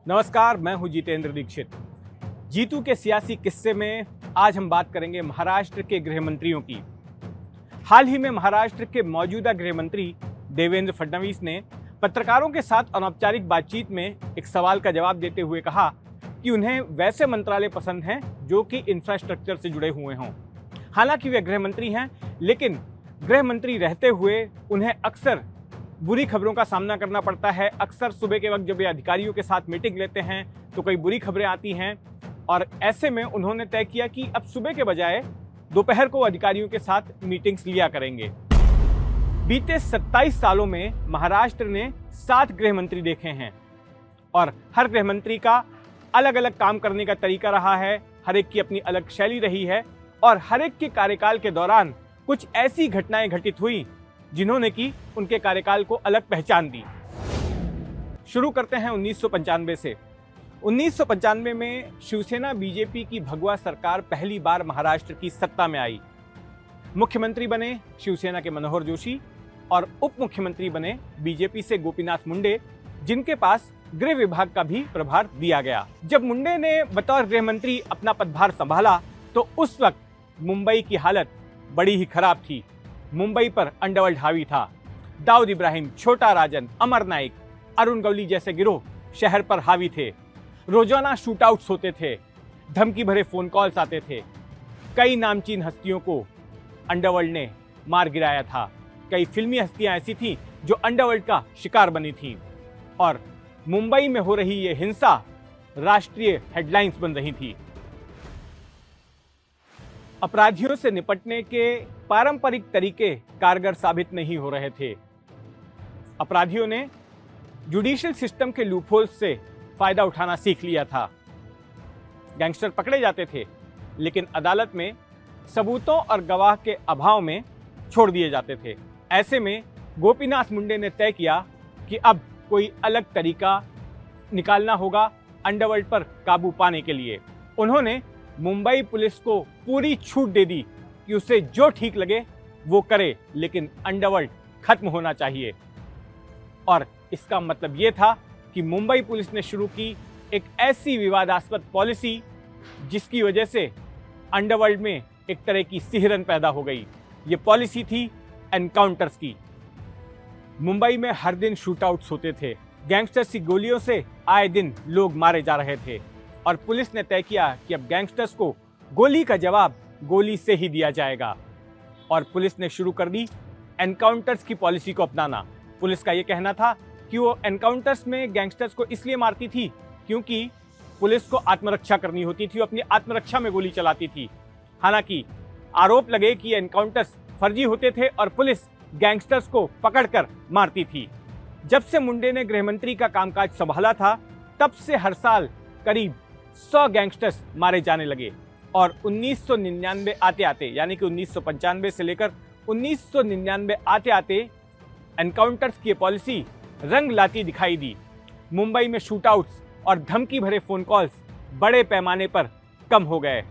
नमस्कार, मैं हूं जितेंद्र दीक्षित। जीतू के सियासी किस्से में आज हम बात करेंगे महाराष्ट्र के गृह मंत्रियों की। हाल ही में महाराष्ट्र के मौजूदा गृह मंत्री देवेंद्र फडणवीस ने पत्रकारों के साथ अनौपचारिक बातचीत में एक सवाल का जवाब देते हुए कहा कि उन्हें वैसे मंत्रालय पसंद हैं जो कि इंफ्रास्ट्रक्चर से जुड़े हुए हों। हालांकि वे गृह मंत्री हैं, लेकिन गृह मंत्री रहते हुए उन्हें अक्सर बुरी खबरों का सामना करना पड़ता है। अक्सर सुबह के वक्त जब ये अधिकारियों के साथ मीटिंग लेते हैं तो कई बुरी खबरें आती हैं और ऐसे में उन्होंने तय किया कि अब सुबह के बजाय दोपहर को अधिकारियों के साथ मीटिंग्स लिया करेंगे। बीते 27 सालों में महाराष्ट्र ने 7 गृह मंत्री देखे हैं और हर गृह मंत्री का अलग अलग काम करने का तरीका रहा है, हर एक की अपनी अलग शैली रही है और हर एक के कार्यकाल के दौरान कुछ ऐसी घटनाएं घटित हुई जिन्होंने की उनके कार्यकाल को अलग पहचान दी। शुरू करते हैं 1995 से। 1995 में शिवसेना बीजेपी की भगवा सरकार पहली बार महाराष्ट्र की सत्ता में आई। मुख्यमंत्री बने शिवसेना के मनोहर जोशी और उप मुख्यमंत्री बने बीजेपी से गोपीनाथ मुंडे, जिनके पास गृह विभाग का भी प्रभार दिया गया। जब मुंडे ने बतौर गृह मंत्री अपना पदभार संभाला तो उस वक्त मुंबई की हालत बड़ी ही खराब थी। मुंबई पर अंडरवर्ल्ड हावी था। दाऊद इब्राहिम, छोटा राजन, अमर नाइक, अरुण गवली जैसे गिरोह शहर पर हावी थे। रोजाना शूटआउट्स होते थे, धमकी भरे फोन कॉल्स आते थे। कई नामचीन हस्तियों को अंडरवर्ल्ड ने मार गिराया था। कई फिल्मी हस्तियां ऐसी थीं जो अंडरवर्ल्ड का शिकार बनी थीं और मुंबई में हो रही ये हिंसा राष्ट्रीय हेडलाइंस बन रही थी। अपराधियों से निपटने के पारंपरिक तरीके कारगर साबित नहीं हो रहे थे। अपराधियों ने जुडिशियल सिस्टम के लूपहोल्स से फायदा उठाना सीख लिया था। गैंगस्टर पकड़े जाते थे, लेकिन अदालत में सबूतों और गवाह के अभाव में छोड़ दिए जाते थे। ऐसे में गोपीनाथ मुंडे ने तय किया कि अब कोई अलग तरीका निकालना होगा अंडरवर्ल्ड पर काबू पाने के लिए। उन्होंने मुंबई पुलिस को पूरी छूट दे दी कि उसे जो ठीक लगे वो करे, लेकिन अंडरवर्ल्ड खत्म होना चाहिए। और इसका मतलब ये था कि मुंबई पुलिस ने शुरू की एक ऐसी विवादास्पद पॉलिसी जिसकी वजह से अंडरवर्ल्ड में एक तरह की सिहरन पैदा हो गई। ये पॉलिसी थी एनकाउंटर्स की। मुंबई में हर दिन शूटआउट्स होते थे। गैंगस्टर्स की गोलियों से आए दिन लोग मारे जा रहे थे और पुलिस ने तय किया कि अब गैंगस्टर्स को गोली का जवाब गोली से ही दिया जाएगा और पुलिस ने शुरू कर दी एनकाउंटर्स की पॉलिसी को अपनाना। पुलिस का यह कहना था कि वो एनकाउंटर्स में गैंगस्टर्स को इसलिए मारती थी क्योंकि पुलिस को आत्मरक्षा करनी होती थी, वो अपनी आत्मरक्षा में गोली चलाती थी। हालांकि आरोप लगे कि एनकाउंटर्स फर्जी होते थे और पुलिस गैंगस्टर्स को पकड़कर मारती थी। जब से मुंडे ने गृहमंत्री का कामकाज संभाला था, तब से हर साल करीब 100 गैंगस्टर्स मारे जाने लगे और 1999 आते आते, यानी कि 1995 से लेकर 1999 आते आते एनकाउंटर्स की पॉलिसी रंग लाती दिखाई दी। मुंबई में शूटआउट्स और धमकी भरे फोन कॉल्स बड़े पैमाने पर कम हो गए।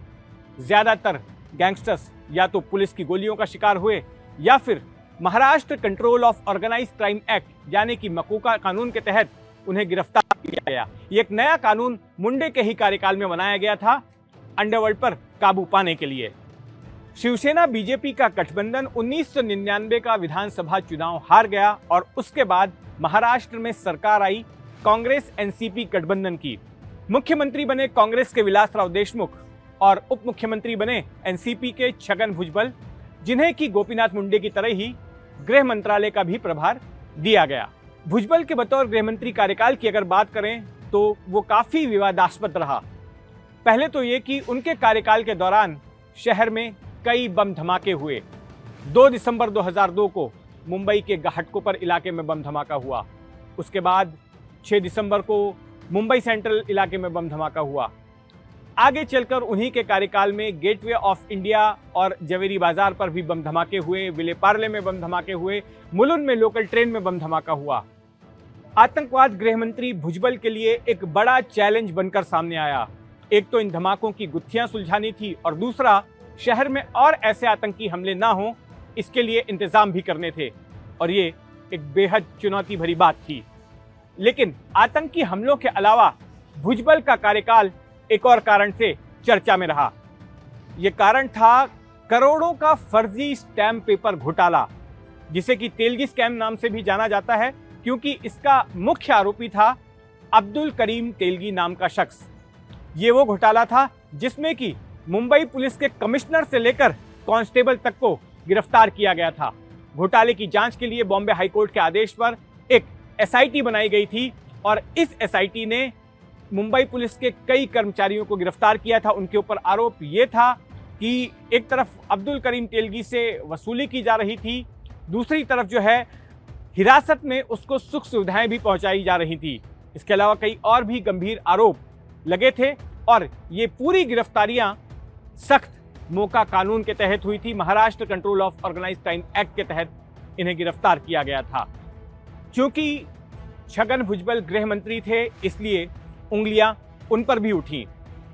ज्यादातर गैंगस्टर्स या तो पुलिस की गोलियों का शिकार हुए या फिर Maharashtra control of organised crime act यानी कि मकोका कानून के तहत उन्हें गिरफ्तार किया गया। ये एक नया कानून मुंडे के ही कार्यकाल में बनाया गया था अंडरवर्ल्ड पर काबू पाने के लिए। शिवसेना बीजेपी का गठबंधन 1999 का विधानसभा चुनाव हार गया और उसके बाद महाराष्ट्र में सरकार आई कांग्रेस एनसीपी गठबंधन की। मुख्यमंत्री बने कांग्रेस के विलासराव देशमुख और उप मुख्यमंत्री बने एनसीपी के छगन भुजबल, जिन्हें की गोपीनाथ मुंडे की तरह ही गृह मंत्रालय का भी प्रभार दिया गया। भुजबल के बतौर गृहमंत्री कार्यकाल की अगर बात करें तो वो काफी विवादास्पद रहा। पहले तो ये कि उनके कार्यकाल के दौरान शहर में कई बम धमाके हुए। 2 दिसंबर 2002 को मुंबई के घाटकोपर इलाके में बम धमाका हुआ। उसके बाद 6 दिसंबर को मुंबई सेंट्रल इलाके में बम धमाका हुआ। आगे चलकर उन्हीं के कार्यकाल में गेटवे ऑफ इंडिया और जवेरी बाजार पर भी बम धमाके हुए, विलेपार्ले में बम धमाके हुए, मुलुंड में लोकल ट्रेन में बम धमाका हुआ। आतंकवाद गृहमंत्री भुजबल के लिए एक बड़ा चैलेंज बनकर सामने आया। एक तो इन धमाकों की गुत्थियां सुलझानी थी और दूसरा शहर में और ऐसे आतंकी हमले ना हों, इसके लिए इंतजाम भी करने थे और ये एक बेहद चुनौती भरी बात थी। लेकिन आतंकी हमलों के अलावा भुजबल का कार्यकाल एक और कारण से चर्चा में रहा। यह कारण था करोड़ों का फर्जी स्टैम्प पेपर घोटाला, जिसे कि तेलगी स्कैम नाम से भी जाना जाता है, क्योंकि इसका मुख्य आरोपी था अब्दुल करीम तेलगी नाम का शख्स। ये वो घोटाला था जिसमें कि मुंबई पुलिस के कमिश्नर से लेकर कांस्टेबल तक को गिरफ्तार किया गया था। घोटाले की जांच के लिए बॉम्बे हाईकोर्ट के आदेश पर एक एसआईटी बनाई गई थी और इस एसआईटी ने मुंबई पुलिस के कई कर्मचारियों को गिरफ्तार किया था। उनके ऊपर आरोप ये था कि एक तरफ अब्दुल करीम तेलगी से वसूली की जा रही थी, दूसरी तरफ जो है हिरासत में उसको सुख सुविधाएं भी पहुंचाई जा रही थी। इसके अलावा कई और भी गंभीर आरोप लगे थे और ये पूरी गिरफ्तारियां सख्त मोका कानून के तहत हुई थी। Maharashtra control of organised crime act के तहत इन्हें गिरफ्तार किया गया था। क्योंकि छगन भुजबल गृह मंत्री थे, इसलिए उंगलियां उन पर भी उठी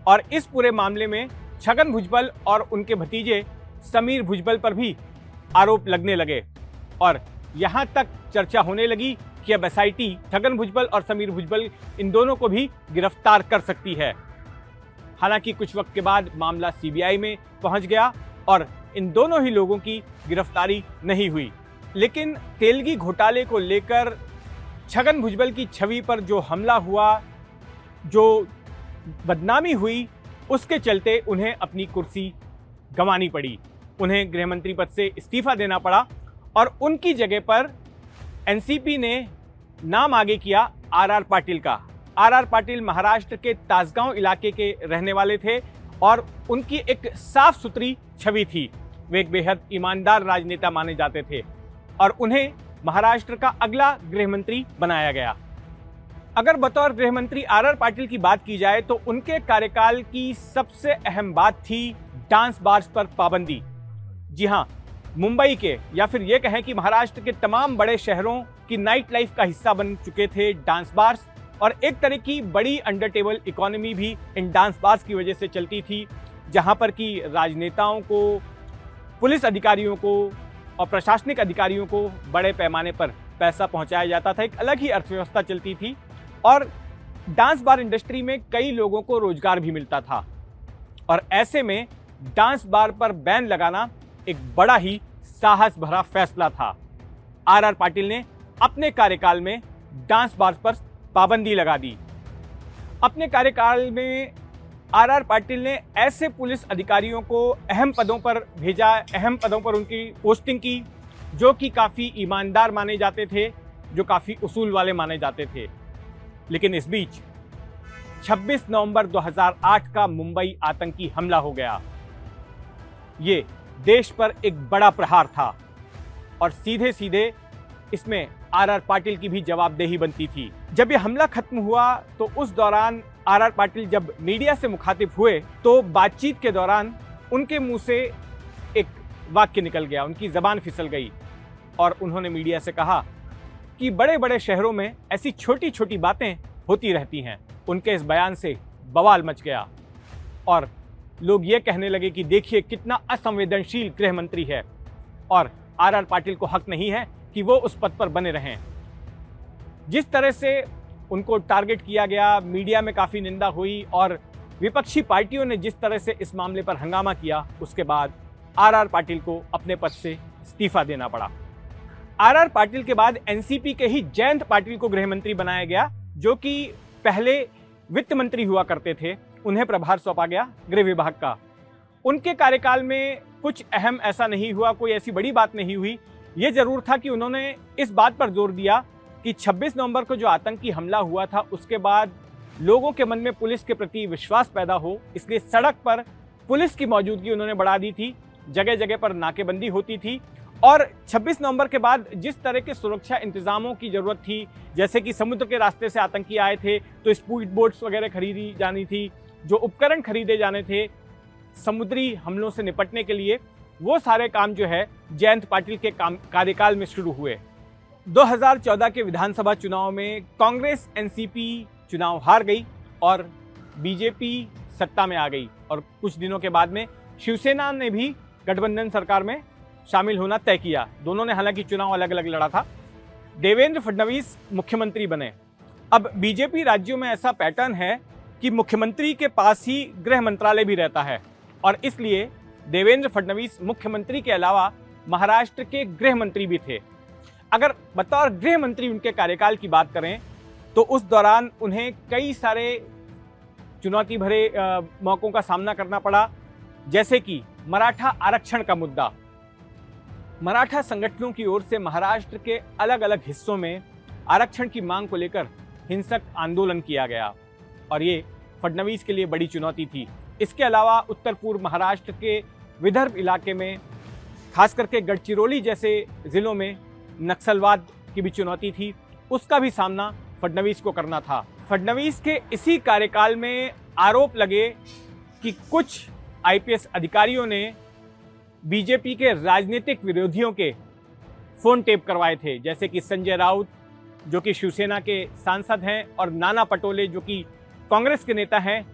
और इस पूरे मामले में छगन भुजबल और उनके भतीजे समीर भुजबल पर भी आरोप लगने लगे और यहां तक चर्चा होने लगी कि अब एसआईटी छगन भुजबल और समीर भुजबल इन दोनों को भी गिरफ्तार कर सकती है। हालांकि कुछ वक्त के बाद मामला सीबीआई में पहुंच गया और इन दोनों ही लोगों की गिरफ्तारी नहीं हुई। लेकिन तेलगी घोटाले को लेकर छगन भुजबल की छवि पर जो हमला हुआ, जो बदनामी हुई, उसके चलते उन्हें अपनी कुर्सी गंवानी पड़ी। उन्हें गृहमंत्री पद से इस्तीफा देना पड़ा और उनकी जगह पर एनसीपी ने नाम आगे किया आरआर पाटिल का। आरआर पाटिल महाराष्ट्र के तासगांव इलाके के रहने वाले थे और उनकी एक साफ सुथरी छवि थी। वे एक बेहद ईमानदार राजनेता माने जाते थे और उन्हें महाराष्ट्र का अगला गृहमंत्री बनाया गया। अगर बतौर गृहमंत्री आरआर पाटिल की बात की जाए तो उनके कार्यकाल की सबसे अहम बात थी डांस बार्स पर पाबंदी। जी हां, मुंबई के या फिर यह कहें कि महाराष्ट्र के तमाम बड़े शहरों की नाइट लाइफ का हिस्सा बन चुके थे डांस बार्स और एक तरह की बड़ी अंडर टेबल इकोनॉमी भी इन डांस बार्स की वजह से चलती थी, जहां पर कि राजनेताओं को, पुलिस अधिकारियों को और प्रशासनिक अधिकारियों को बड़े पैमाने पर पैसा पहुंचाया जाता था। एक अलग ही अर्थव्यवस्था चलती थी और डांस बार इंडस्ट्री में कई लोगों को रोजगार भी मिलता था और ऐसे में डांस बार पर बैन लगाना एक बड़ा ही साहस भरा फैसला था। आरआर पाटिल ने अपने कार्यकाल में डांस बार पर पाबंदी लगा दी। अपने कार्यकाल में आरआर पाटिल ने ऐसे पुलिस अधिकारियों को अहम पदों पर भेजा, अहम पदों पर उनकी पोस्टिंग की, जो कि काफ़ी ईमानदार माने जाते थे, जो काफ़ी उसूल वाले माने जाते थे। लेकिन इस बीच 26 नवंबर 2008 का मुंबई आतंकी हमला हो गया। ये देश पर एक बड़ा प्रहार था और सीधे सीधे इसमें आरआर पाटिल की भी जवाबदेही बनती थी। जब ये हमला खत्म हुआ तो उस दौरान आरआर पाटिल जब मीडिया से मुखातिब हुए तो बातचीत के दौरान उनके मुंह से एक वाक्य निकल गया, उनकी जबान फिसल गई और उन्होंने मीडिया से कहा कि बड़े बड़े शहरों में ऐसी छोटी छोटी बातें होती रहती हैं। उनके इस बयान से बवाल मच गया और लोग ये कहने लगे कि देखिए कितना असंवेदनशील गृह मंत्री है और आरआर पाटिल को हक नहीं है कि वो उस पद पर बने रहें। जिस तरह से उनको टारगेट किया गया, मीडिया में काफ़ी निंदा हुई और विपक्षी पार्टियों ने जिस तरह से इस मामले पर हंगामा किया, उसके बाद आरआर पाटिल को अपने पद से इस्तीफा देना पड़ा। आरआर पाटिल के बाद एनसीपी के ही जयंत पाटिल को गृहमंत्री बनाया गया, जो कि पहले वित्त मंत्री हुआ करते थे। उन्हें प्रभार सौंपा गया गृह विभाग का। उनके कार्यकाल में कुछ अहम ऐसा नहीं हुआ, कोई ऐसी बड़ी बात नहीं हुई। ये जरूर था कि उन्होंने इस बात पर जोर दिया कि 26 नवंबर को जो आतंकी हमला हुआ था उसके बाद लोगों के मन में पुलिस के प्रति विश्वास पैदा हो, इसलिए सड़क पर पुलिस की मौजूदगी उन्होंने बढ़ा दी थी। जगह जगह पर नाकेबंदी होती थी और 26 नवंबर के बाद जिस तरह के सुरक्षा इंतजामों की जरूरत थी, जैसे कि समुद्र के रास्ते से आतंकी आए थे तो स्पीड बोट्स वगैरह खरीदी जानी थी, जो उपकरण खरीदे जाने थे समुद्री हमलों से निपटने के लिए, वो सारे काम जो है जयंत पाटिल के कार्यकाल में शुरू हुए। 2014 के विधानसभा चुनाव में कांग्रेस एनसीपी चुनाव हार गई और बीजेपी सत्ता में आ गई और कुछ दिनों के बाद में शिवसेना ने भी गठबंधन सरकार में शामिल होना तय किया। दोनों ने हालांकि चुनाव अलग अलग लड़ा था। देवेंद्र फडणवीस मुख्यमंत्री बने। अब बीजेपी राज्यों में ऐसा पैटर्न है कि मुख्यमंत्री के पास ही गृह मंत्रालय भी रहता है और इसलिए देवेंद्र फडणवीस मुख्यमंत्री के अलावा महाराष्ट्र के गृह मंत्री भी थे। अगर बतौर गृह मंत्री उनके कार्यकाल की बात करें तो उस दौरान उन्हें कई सारे चुनौती भरे मौकों का सामना करना पड़ा, जैसे कि मराठा आरक्षण का मुद्दा। मराठा संगठनों की ओर से महाराष्ट्र के अलग अलग हिस्सों में आरक्षण की मांग को लेकर हिंसक आंदोलन किया गया और ये फडणवीस के लिए बड़ी चुनौती थी। इसके अलावा उत्तर पूर्व महाराष्ट्र के विदर्भ इलाके में, खास करके गढ़चिरौली जैसे जिलों में नक्सलवाद की भी चुनौती थी, उसका भी सामना फडणवीस को करना था। फडणवीस के इसी कार्यकाल में आरोप लगे कि कुछ आईपीएस अधिकारियों ने बीजेपी के राजनीतिक विरोधियों के फोन टेप करवाए थे, जैसे कि संजय राउत जो कि शिवसेना के सांसद हैं और नाना पटोले जो कि कांग्रेस के नेता हैं,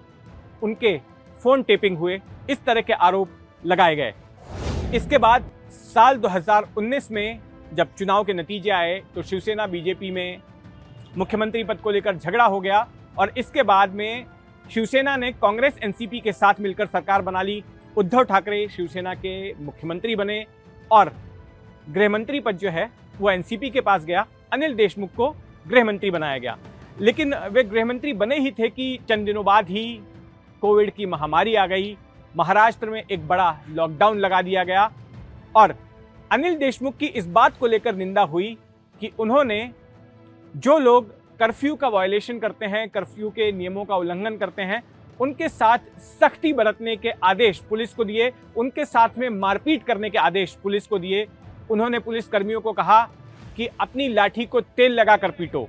उनके फोन टेपिंग हुए, इस तरह के आरोप लगाए गए। इसके बाद साल 2019 में जब चुनाव के नतीजे आए तो शिवसेना बीजेपी में मुख्यमंत्री पद को लेकर झगड़ा हो गया और इसके बाद में शिवसेना ने कांग्रेस एनसीपी के साथ मिलकर सरकार बना ली। उद्धव ठाकरे शिवसेना के मुख्यमंत्री बने और गृह मंत्री पद जो है वो एनसीपी के पास गया। अनिल देशमुख को गृह मंत्री बनाया गया, लेकिन वे गृह मंत्री बने ही थे कि चंद दिनों बाद ही कोविड की महामारी आ गई। महाराष्ट्र में एक बड़ा लॉकडाउन लगा दिया गया और अनिल देशमुख की इस बात को लेकर निंदा हुई कि उन्होंने जो लोग कर्फ्यू का वायलेशन करते हैं, कर्फ्यू के नियमों का उल्लंघन करते हैं, उनके साथ सख्ती बरतने के आदेश पुलिस को दिए, उनके साथ में मारपीट करने के आदेश पुलिस को दिए। उन्होंने पुलिस कर्मियों को कहा कि अपनी लाठी को तेल लगाकर पीटो।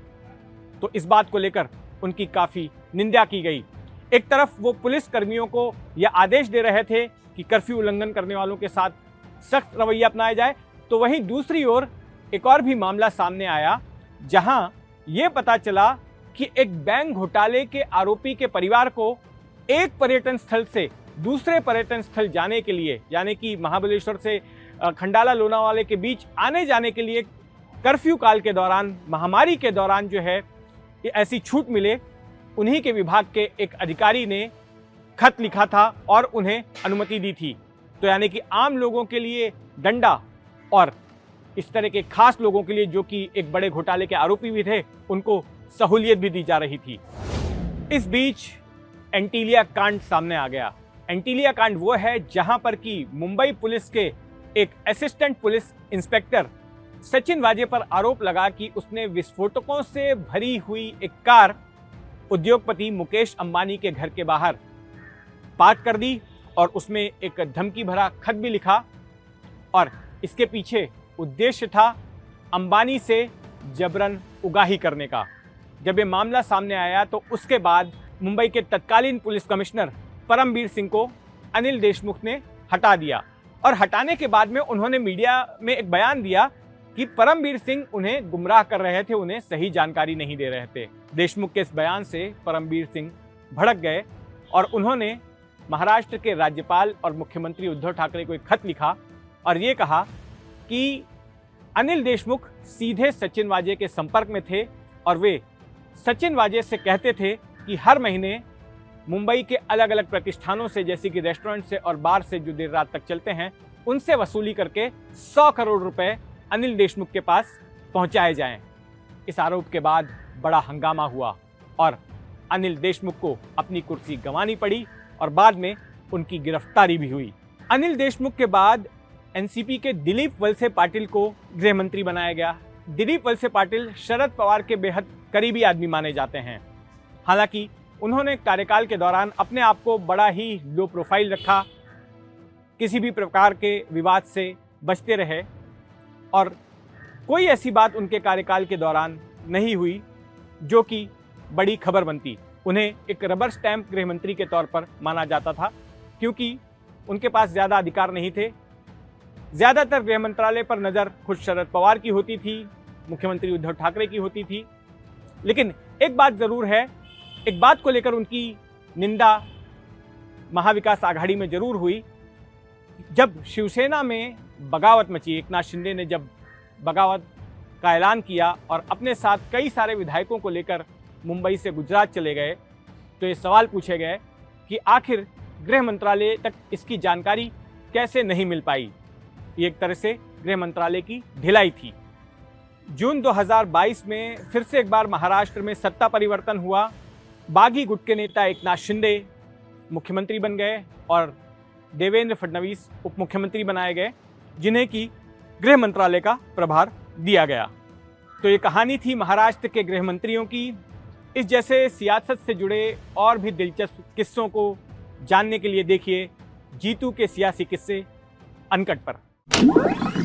तो इस बात को लेकर उनकी काफी निंदा की गई। एक तरफ वो पुलिस कर्मियों को यह आदेश दे रहे थे कि कर्फ्यू उल्लंघन करने वालों के साथ सख्त रवैया अपनाया जाए, तो वहीं दूसरी ओर एक और भी मामला सामने आया जहां यह पता चला कि एक बैंक घोटाले के आरोपी के परिवार को एक पर्यटन स्थल से दूसरे पर्यटन स्थल जाने के लिए, यानी कि महाबलेश्वर से खंडाला लोनावाले के बीच आने जाने के लिए कर्फ्यू काल के दौरान, महामारी के दौरान जो है ऐसी छूट मिले। उन्हीं के विभाग के एक अधिकारी ने खत लिखा था और उन्हें अनुमति दी थी। तो यानी कि आम लोगों के लिए डंडा और इस तरह के खास लोगों के लिए जो कि एक बड़े घोटाले के आरोपी भी थे, उनको सहूलियत भी दी जा रही थी। इस बीच एंटीलिया कांड सामने आ गया। एंटीलिया कांड वो है जहां पर कि मुंबई पुलिस के एक असिस्टेंट पुलिस इंस्पेक्टर सचिन वाजे पर आरोप लगा कि उसने विस्फोटकों से भरी हुई एक कार उद्योगपति मुकेश अंबानी के घर के बाहर पार्क कर दी और उसमें एक धमकी भरा खत भी लिखा और इसके पीछे उद्देश्य था अंबानी से जबरन उगाही करने का। जब ये मामला सामने आया तो उसके बाद मुंबई के तत्कालीन पुलिस कमिश्नर परमबीर सिंह को अनिल देशमुख ने हटा दिया और हटाने के बाद में उन्होंने मीडिया में एक बयान दिया कि परमबीर सिंह उन्हें गुमराह कर रहे थे, उन्हें सही जानकारी नहीं दे रहे थे। देशमुख के इस बयान से परमबीर सिंह भड़क गए और उन्होंने महाराष्ट्र के राज्यपाल और मुख्यमंत्री उद्धव ठाकरे को एक खत लिखा और ये कहा कि अनिल देशमुख सीधे सचिन वाजे के संपर्क में थे और वे सचिन वाजे से कहते थे कि हर महीने मुंबई के अलग अलग प्रतिष्ठानों से, जैसे कि रेस्टोरेंट से और बार से जो देर रात तक चलते हैं, उनसे वसूली करके 100 करोड़ रुपए अनिल देशमुख के पास पहुंचाए जाएं। इस आरोप के बाद बड़ा हंगामा हुआ और अनिल देशमुख को अपनी कुर्सी गंवानी पड़ी और बाद में उनकी गिरफ्तारी भी हुई। अनिल देशमुख के बाद एनसीपी के दिलीप वलसे पाटिल को गृह मंत्री बनाया गया। दिलीप वलसे पाटिल शरद पवार के बेहद करीबी आदमी माने जाते हैं। हालांकि उन्होंने कार्यकाल के दौरान अपने आप को बड़ा ही लो प्रोफाइल रखा, किसी भी प्रकार के विवाद से बचते रहे और कोई ऐसी बात उनके कार्यकाल के दौरान नहीं हुई जो कि बड़ी खबर बनती। उन्हें एक रबर स्टैंप गृह मंत्री के तौर पर माना जाता था क्योंकि उनके पास ज़्यादा अधिकार नहीं थे। ज़्यादातर गृह मंत्रालय पर नज़र खुद शरद पवार की होती थी, मुख्यमंत्री उद्धव ठाकरे की होती थी। लेकिन एक बात ज़रूर है, एक बात को लेकर उनकी निंदा महाविकास आघाड़ी में जरूर हुई। जब शिवसेना में बगावत मची, एकनाथ शिंदे ने जब बगावत का ऐलान किया और अपने साथ कई सारे विधायकों को लेकर मुंबई से गुजरात चले गए, तो ये सवाल पूछे गए कि आखिर गृह मंत्रालय तक इसकी जानकारी कैसे नहीं मिल पाई। ये एक तरह से गृह मंत्रालय की ढिलाई थी। जून 2022 में फिर से एक बार महाराष्ट्र में सत्ता परिवर्तन हुआ। बागी गुट के नेता एकनाथ शिंदे मुख्यमंत्री बन गए और देवेंद्र फडणवीस उप मुख्यमंत्री बनाए गए, जिन्हें की गृह मंत्रालय का प्रभार दिया गया। तो ये कहानी थी महाराष्ट्र के गृह मंत्रियों की। इस जैसे सियासत से जुड़े और भी दिलचस्प किस्सों को जानने के लिए देखिए जीतू के सियासी किस्से अनकट पर।